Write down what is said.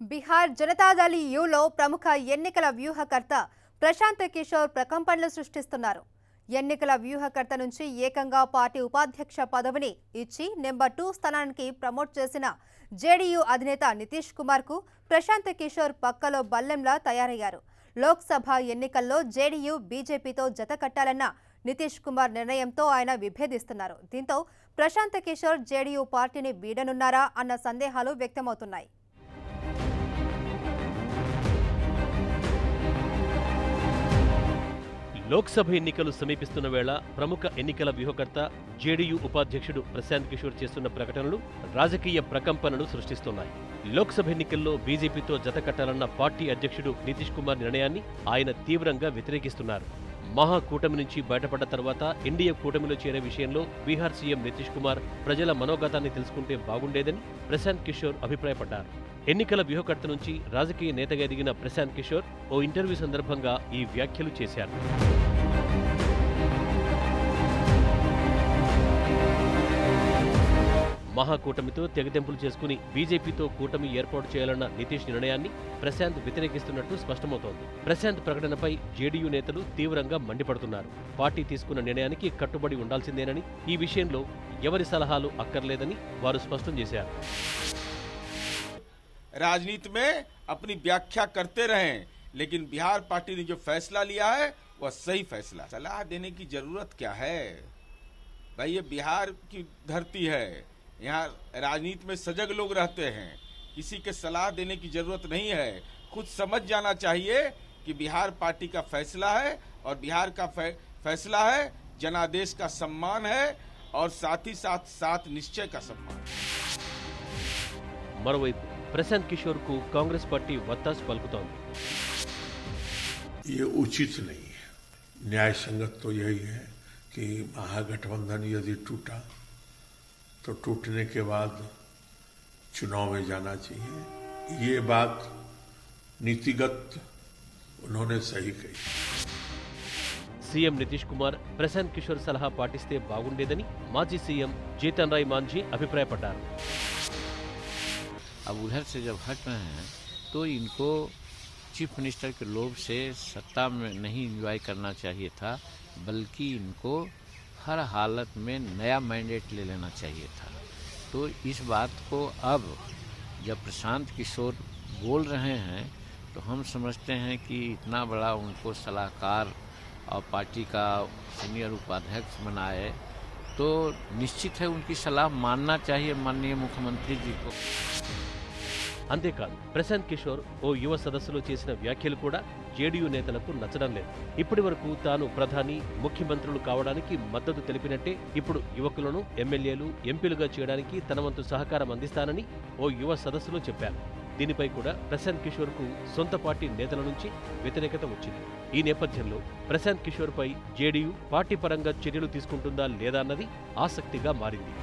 బిహార్ జనతాదళ్ యూలో ప్రముఖ ఎన్నికల వ్యూహకర్త ప్రశాంత్ కిషోర్ ప్రకంపనలు సృష్టిస్తున్నారు. ఎన్నికల వ్యూహకర్త నుంచి ఏకంగా పార్టీ ఉపాధ్యక్ష పదవిని ఇచ్చి నెంబర్ 2 స్థానానికి ప్రమోట్ చేసిన జేడీయూ అధినేత నితీష్ కుమార్ కు ప్రశాంత్ కిషోర్ పక్కలో బల్లెంలా తయారయ్యారు. లోక్సభ ఎన్నికల్లో జేడీయూ బీజేపీతో జత కట్టాలన్న నితీష్ కుమార్ నిర్ణయంతో ఆయన విభేదిస్తున్నారు. దీంతో ప్రశాంత్ కిషోర్ జేడీయూ పార్టీని వీడనున్నారా అన్న సందేహాలు వ్యక్తమవుతున్నాయి. లోక్సభ ఎన్నికలు సమీపిస్తున్న వేళ ప్రముఖ ఎన్నికల వ్యూహకర్త జేడీయూ ఉపాధ్యక్షుడు ప్రశాంత్ కిషోర్ చేస్తున్న ప్రకటనలు రాజకీయ ప్రకంపనలు సృష్టిస్తున్నాయి. లోక్సభ ఎన్నికల్లో బీజేపీతో జత కట్టాలన్న పార్టీ అధ్యక్షుడు నితీష్ కుమార్ నిర్ణయాన్ని ఆయన తీవ్రంగా వ్యతిరేకిస్తున్నారు. మహాకూటమి నుంచి బయటపడ్డ తర్వాత ఎన్డీఏ కూటమిలో చేరే విషయంలో బీహార్ సీఎం నితీష్ కుమార్ ప్రజల మనోగతాన్ని తెలుసుకుంటే బాగుండేదని ప్రశాంత్ కిషోర్ అభిప్రాయపడ్డారు. ఎన్నికల వ్యూహకర్త నుంచి రాజకీయ నేతగా ఎదిగిన ప్రశాంత్ కిషోర్ ఓ ఇంటర్వ్యూ సందర్భంగా ఈ వ్యాఖ్యలు చేశారు. మహాకూటమితో తెగదెంపులు చేసుకుని బీజేపీతో కూటమి ఏర్పాటు చేయాలన్న నితీష్ నిర్ణయాన్ని ప్రశాంత్ వ్యతిరేకిస్తున్నట్టు స్పష్టమవుతోంది. ప్రశాంత్ ప్రకటనపై జేడీయూ నేతలు తీవ్రంగా మండిపడుతున్నారు. పార్టీ తీసుకున్న నిర్ణయానికి కట్టుబడి ఉండాల్సిందేనని, ఈ విషయంలో ఎవరి సలహాలు అక్కర్లేదని వారు స్పష్టం చేశారు. राजनीति में अपनी व्याख्या करते रहें, लेकिन बिहार पार्टी ने जो फैसला लिया है वह सही फैसला। सलाह देने की जरूरत क्या है भाई, ये बिहार की धरती है, यहाँ राजनीति में सजग लोग रहते हैं, किसी के सलाह देने की जरूरत नहीं है। खुद समझ जाना चाहिए कि बिहार पार्टी का फैसला है और बिहार का फैसला है, जनादेश का सम्मान है और साथ ही साथ निश्चय का सम्मान। మరోవైపు ప్రశాంత్ కిషోర్ కు కాంగ్రెస్ పార్టీ వత్తాసు పలుకుతోంది. ये उचित नहीं है, न्याय संगत तो यही है कि महागठबंधन यदि टूटा तो टूटने के बाद चुनाव में जाना चाहिए। ये बात नीतिगत उन्होंने सही कही. సీఎం నితీష్ కుమార్ ప్రశాంత్ కిషోర్ సలహా పాటిస్తే బాగుండేదని మాజీ సీఎం జీతన్ రాయ్ మాంఝీ అభిప్రాయపడ్డారు. अब उधर से जब हट रहे हैं तो इनको चीफ मिनिस्टर के लोभ से सत्ता में नहीं एंजॉय करना चाहिए था, बल्कि इनको हर हालत में नया मैंडेट ले लेना चाहिए था. तो इस बात को अब जब प्रशांत किशोर बोल रहे हैं तो हम समझते हैं कि इतना बड़ा उनको सलाहकार और पार्टी का सीनियर उपाध्यक्ष बनाए तो निश्चित है उनकी सलाह मानना चाहिए माननीय मुख्यमंत्री जी को. అంతేకాదు ప్రశాంత్ కిషోర్ ఓ యువ సదస్సులో చేసిన వ్యాఖ్యలు కూడా జేడీయూ నేతలకు నచ్చడం లేదు. ఇప్పటి వరకు తాను ప్రధాని, ముఖ్యమంత్రులు కావడానికి మద్దతు తెలిపినట్టే ఇప్పుడు యువకులను ఎమ్మెల్యేలు, ఎంపీలుగా చేయడానికి తన వంతు సహకారం అందిస్తానని ఓ యువ సదస్సులో చెప్పారు. దీనిపై కూడా ప్రశాంత్ కిషోర్ కు సొంత పార్టీ నేతల నుంచి వ్యతిరేకత వచ్చింది. ఈ నేపథ్యంలో ప్రశాంత్ కిషోర్ పై జేడీయూ పార్టీ పరంగా చర్యలు తీసుకుంటుందా లేదా అన్నది ఆసక్తిగా మారింది.